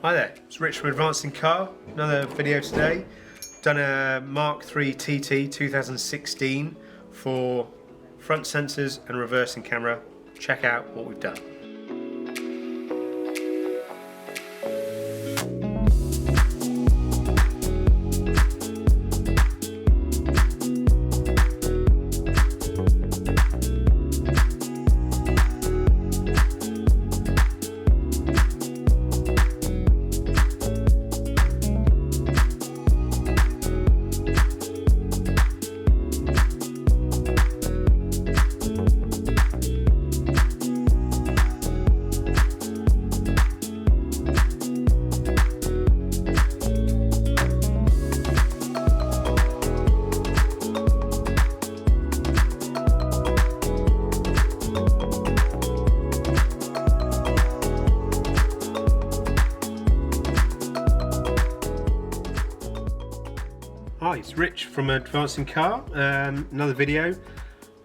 Hi there, it's Rich from Advancing Car. Another video today. Done a Mark III TT 2016 for front sensors and reversing camera. Check out what we've done. Hi, it's Rich from Advancing Car. Another video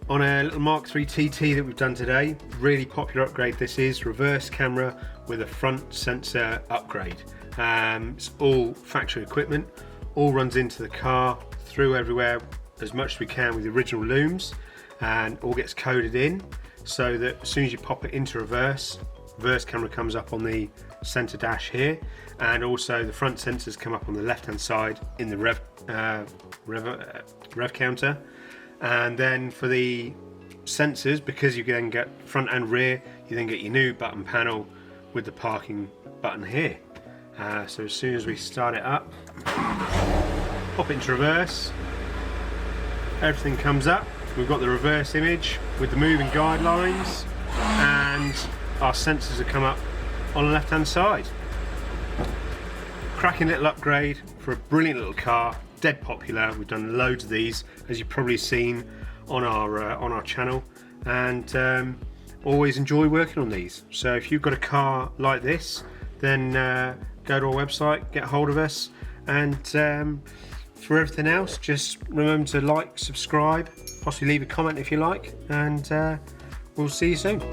on a little Mark III TT that we've done today. Really popular upgrade this is, reverse camera with a front sensor upgrade. It's all factory equipment, all runs into the car, through everywhere as much as we can with the original looms, and all gets coded in so that as soon as you pop it into reverse camera comes up on the center dash here, and also the front sensors come up on the left hand side in the rev counter. And then for the sensors, because you then get front and rear, you then get your new button panel with the parking button here. So as soon as we start it up, pop it into reverse, everything comes up. We've got the reverse image with the moving guidelines, and our sensors have come up on the left hand side. Cracking little upgrade for a brilliant little car, dead popular. We've done loads of these, as you've probably seen on our channel, and always enjoy working on these. So if you've got a car like this, then go to our website, get hold of us, and for everything else, just remember to like, subscribe, possibly leave a comment if you like, and we'll see you soon.